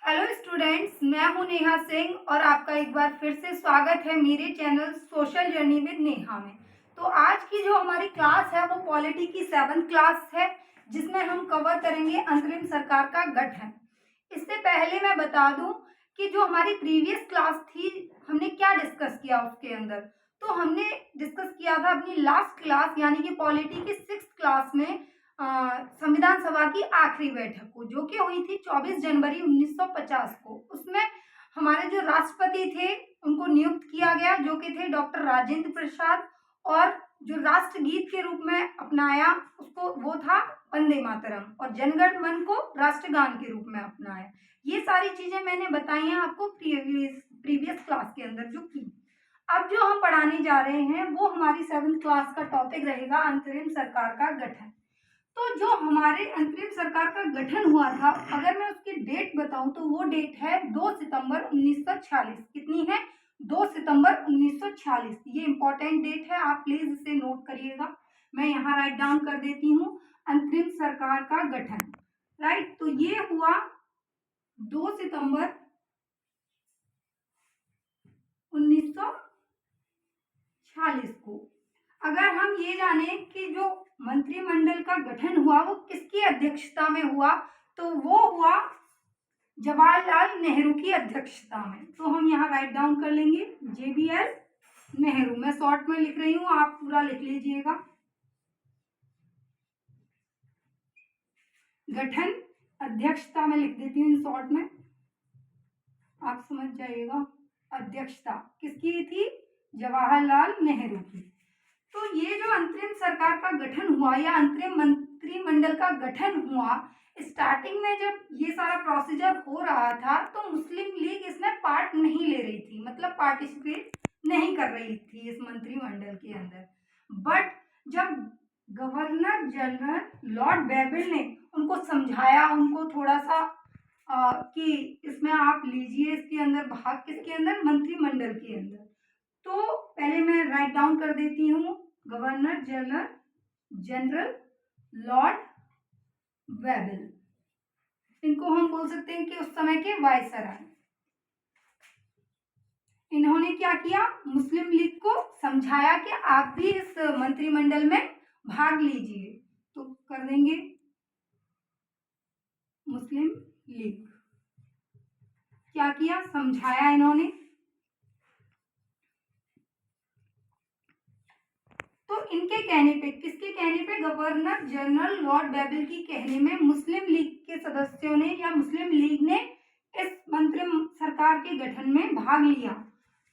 Hello students, मैं हूं नेहा सिंह और आपका एक बार फिर से स्वागत है मेरे channel social journey with Neha में। तो आज की जो हमारी क्लास है वो पॉलिटी की 7th क्लास है, जिसमें हम कवर करेंगे अंतरिम सरकार का गठन। इससे पहले मैं बता दूं कि जो हमारी प्रीवियस क्लास थी हमने क्या डिस्कस किया उसके अंदर। तो हमने डिस्कस किया था अपनी लास्ट क्लास यानी कि पॉलिटी की 6th क्लास में संविधान सभा की आखिरी बैठक को, जो कि हुई थी 24 जनवरी 1950 को। उसमें हमारे जो राष्ट्रपति थे उनको नियुक्त किया गया, जो कि थे डॉक्टर राजेंद्र प्रसाद, और जो राष्ट्रगीत के रूप में अपनाया उसको वो था वंदे मातरम, और जनगण मन को राष्ट्रगान के रूप में अपनाया। ये सारी चीजें मैंने बताई हैं आपको प्रीवियस क्लास के अंदर जो की। अब जो हम पढ़ाने जा रहे हैं वो हमारी 7th क्लास का टॉपिक रहेगा अंतरिम सरकार का गठन। तो जो हमारे अंतरिम सरकार का गठन हुआ था, अगर मैं उसकी डेट बताऊं तो वो डेट है 2 सितंबर 1946। कितनी है? 2 सितंबर 1946। ये इंपॉर्टेंट डेट है, आप प्लीज इसे नोट करिएगा। मैं यहाँ राइट डाउन कर देती हूँ अंतरिम सरकार का गठन। राइट, तो ये हुआ 2 सितंबर 1946 को। अगर हम ये जाने कि जो मंत्रिमंडल का गठन हुआ वो किसकी अध्यक्षता में हुआ, तो वो हुआ जवाहरलाल नेहरू की अध्यक्षता में। तो हम यहाँ राइट डाउन कर लेंगे JBL नेहरू। मैं शॉर्ट में लिख रही हूँ, आप पूरा लिख लीजिएगा। गठन अध्यक्षता में लिख देती हूँ शॉर्ट में, आप समझ जाइएगा। अध्यक्षता किसकी थी? जवाहरलाल नेहरू की। तो ये जो अंतरिम सरकार का गठन हुआ या अंतरिम मंत्रिमंडल का गठन हुआ, स्टार्टिंग में जब ये सारा प्रोसीजर हो रहा था तो मुस्लिम लीग इसमें पार्ट नहीं ले रही थी, मतलब पार्टिसिपेट नहीं कर रही थी इस मंत्रिमंडल के अंदर। बट जब गवर्नर जनरल लॉर्ड बेबिल ने उनको समझाया, उनको थोड़ा सा कि इसमें आप लीजिए इसके अंदर भाग, किसके अंदर? मंत्रिमंडल के अंदर। तो पहले मैं राइट डाउन कर देती हूँ गवर्नर जनरल लॉर्ड बेबिल। इनको हम बोल सकते हैं कि उस समय के वायसराय। इन्होंने क्या किया? मुस्लिम लीग को समझाया कि आप भी इस मंत्रिमंडल में भाग लीजिए। तो कर देंगे मुस्लिम लीग। क्या किया? समझाया इन्होंने। तो इनके कहने पे, किसके कहने पे? गवर्नर जनरल लॉर्ड बेबिल की कहने में मुस्लिम लीग के सदस्यों ने या मुस्लिम लीग ने इस मंत्री सरकार के गठन में भाग लिया।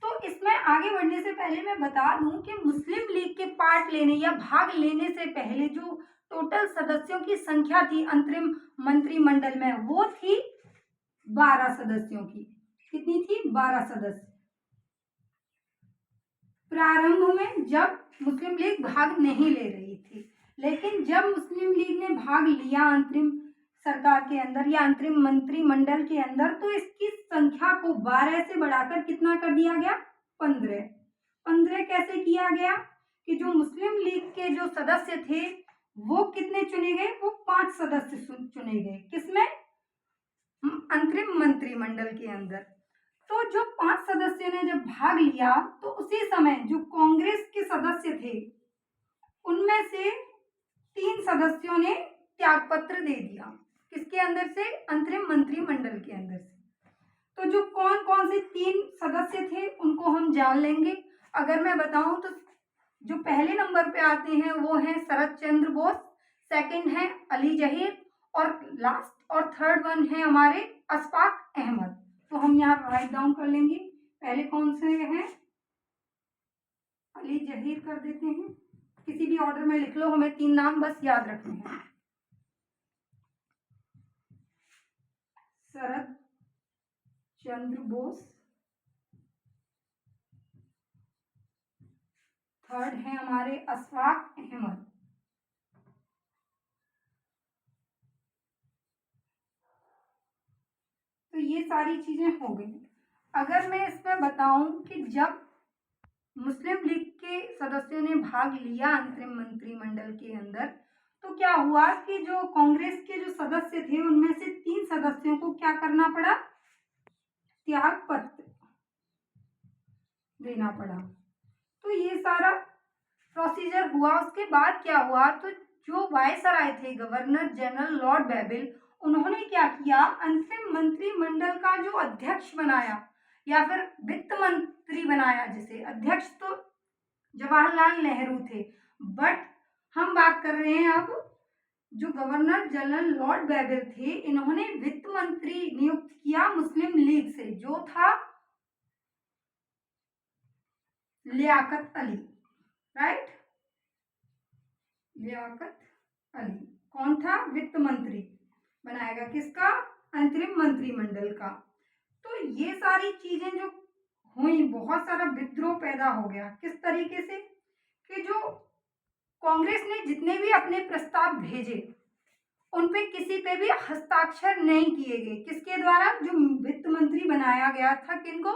तो इसमें आगे बढ़ने से पहले मैं बता दूं कि मुस्लिम लीग के पार्ट लेने या भाग लेने से पहले जो टोटल सदस्यों की संख्या थी अंतरिम मंत्रिमंडल में, वो थी 12 सदस्यों की। कितनी थी? 12 सदस्य। प्रारंभ में जब मुस्लिम लीग भाग नहीं ले रही थी, लेकिन जब मुस्लिम लीग ने भाग लिया अंतरिम सरकार के अंदर या अंतरिम मंत्रिमंडल के अंदर, तो इसकी संख्या को 12 से बढ़ाकर कितना कर दिया गया? 15। 15 कैसे किया गया कि जो मुस्लिम लीग के जो सदस्य थे वो कितने चुने गए? वो 5 सदस्य चुने गए। किसमें? अंतरिम मंत्रिमंडल के अंदर। तो जो 5 सदस्यों ने जब भाग लिया तो उसी समय जो कांग्रेस के सदस्य थे उनमें से 3 सदस्यों ने त्यागपत्र दे दिया। किसके अंदर से? अंतरिम मंत्रिमंडल के अंदर से। तो जो कौन कौन से 3 सदस्य थे उनको हम जान लेंगे। अगर मैं बताऊं तो जो पहले नंबर पे आते हैं वो हैं शरद चंद्र बोस, सेकंड है अली जहीर, और लास्ट और थर्ड वन है हमारे अशफाक अहमद। तो हम यहाँ राइट डाउन कर लेंगे। पहले कौन से हैं? अली जहीर कर देते हैं, किसी भी ऑर्डर में लिख लो, हमें 3 नाम बस याद रखने हैं। शरद चंद्र बोस, थर्ड है हमारे अशफाक अहमद। तो ये सारी चीजें हो गई। अगर मैं इसमें बताऊं कि जब मुस्लिम लीग के सदस्यों ने भाग लिया अंतरिम मंत्रिमंडल के अंदर, तो क्या हुआ कि जो कांग्रेस के जो सदस्य थे उनमें से 3 सदस्यों को क्या करना पड़ा? त्याग पत्र देना पड़ा। तो ये सारा प्रोसीजर हुआ। उसके बाद क्या हुआ, तो जो वायसराय थे गवर्नर जनरल लॉर्ड बेबिल, उन्होंने क्या किया, अंतरिम मंत्रिमंडल का जो अध्यक्ष बनाया या फिर वित्त मंत्री बनाया, जिसे अध्यक्ष तो जवाहरलाल नेहरू थे, बट हम बात कर रहे हैं अब जो गवर्नर जनरल लॉर्ड बेबिल थे, इन्होंने वित्त मंत्री नियुक्त किया मुस्लिम लीग से, जो था लियाकत अली, राइट, लियाकत अली कौन था, वित्त मंत्री बनाया गया, किसका, अंतरिम मंत्रिमंडल का। तो ये सारी चीजें जो हुई, बहुत सारा विद्रोह पैदा हो गया। किस तरीके से कि जो कांग्रेस ने जितने भी अपने प्रस्ताव भेजे, उन पे किसी पे भी हस्ताक्षर नहीं किए गए। किसके द्वारा, जो वित्त मंत्री बनाया गया था, किनको,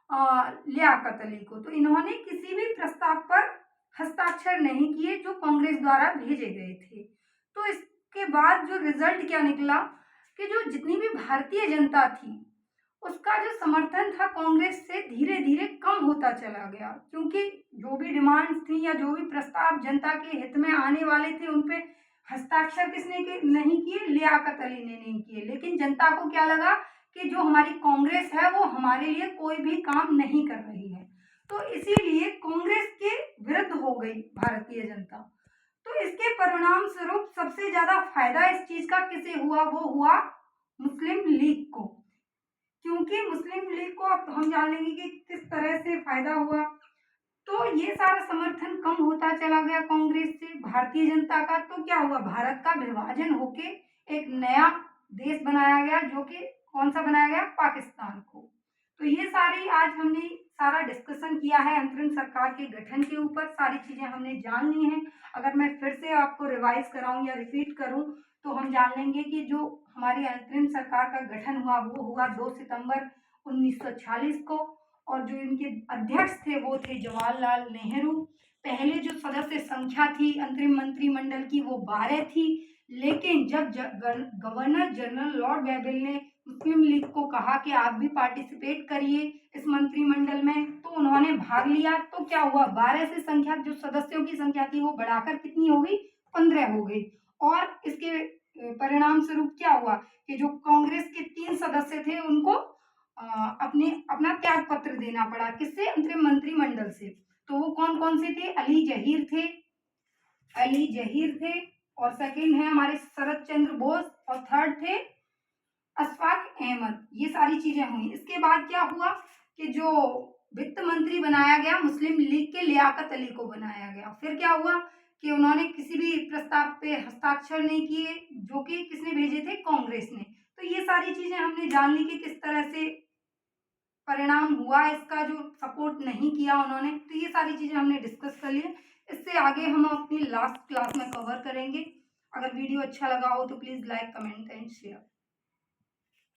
लियाकत अली को। तो इन्होंने किसी भी प्रस्ताव पर हस्ताक्षर नहीं किए जो कांग्रेस द्वारा भेजे गए थे। तो इसके बाद जो रिजल्ट क्या निकला कि जो जितनी भी भारतीय जनता थी, उसका जो समर्थन था कांग्रेस से धीरे धीरे कम होता चला गया, क्योंकि जो भी डिमांड्स थी या जो भी प्रस्ताव जनता के हित में आने वाले थे, उन पे हस्ताक्षर किसने नहीं किए, लियाकत अली ने नहीं किए। लेकिन जनता को क्या लगा कि जो हमारी कांग्रेस है वो हमारे लिए कोई भी काम नहीं कर रही है, तो इसीलिए कांग्रेस के विरुद्ध हो गई भारतीय जनता। तो इसके परिणाम स्वरूप सबसे ज्यादा फायदा इस चीज का किसे हुआ, वो हुआ मुस्लिम लीग को, क्योंकि मुस्लिम लीग को अब हम जान लेंगे कि किस तरह से फायदा हुआ। तो ये सारा समर्थन कम होता चला गया कांग्रेस से भारतीय जनता का। तो क्या हुआ, भारत का विभाजन होके एक नया देश बनाया गया, जो कि कौन सा बनाया गया, पाकिस्तान को। तो ये सारी आज हमने सारा डिस्कशन किया है अंतरिम सरकार के गठन के ऊपर, सारी चीजें हमने जान ली हैं। अगर मैं फिर से आपको रिवाइज कराऊं या रिपीट करूं, तो हम जान लेंगे कि जो हमारी अंतरिम सरकार का गठन हुआ वो हुआ 2 सितंबर 1946 को, और जो इनके अध्यक्ष थे वो थे जवाहरलाल नेहरू। पहले जो सदस्य संख्या थी अंतरिम मंत्रिमंडल की वो 12 थी, लेकिन जब गवर्नर जनरल लॉर्ड बेबिल ने मुस्लिम लीग को कहा कि आप भी पार्टिसिपेट करिए इस मंत्रिमंडल में, तो उन्होंने भाग लिया। तो क्या हुआ, 12 से संख्या जो सदस्यों की संख्या थी वो बढ़ाकर कितनी हो गई, 15 हो गई। और इसके परिणाम स्वरूप क्या हुआ कि जो कांग्रेस के 3 सदस्य थे उनको अपना त्याग पत्र देना पड़ा, किससे, अंतरिम मंत्रिमंडल से। तो वो कौन कौन से थे, अली जहीर थे, और सेकंड है हमारे शरद चंद्र बोस, और थर्ड थे अशफाक अहमद। ये सारी चीजें हुई। इसके बाद क्या हुआ कि जो वित्त मंत्री बनाया गया मुस्लिम लीग के, लियाकत अली को बनाया गया। फिर क्या हुआ कि उन्होंने किसी भी प्रस्ताव पे हस्ताक्षर नहीं किए, जो कि किसने भेजे थे, कांग्रेस ने। तो ये सारी चीजें हमने जान ली कि किस तरह से परिणाम हुआ इसका, जो सपोर्ट नहीं किया उन्होंने। तो ये सारी चीजें हमने डिस्कस कर ली। इससे आगे हम अपनी लास्ट क्लास में कवर करेंगे। अगर वीडियो अच्छा लगा हो तो please like, comment and share.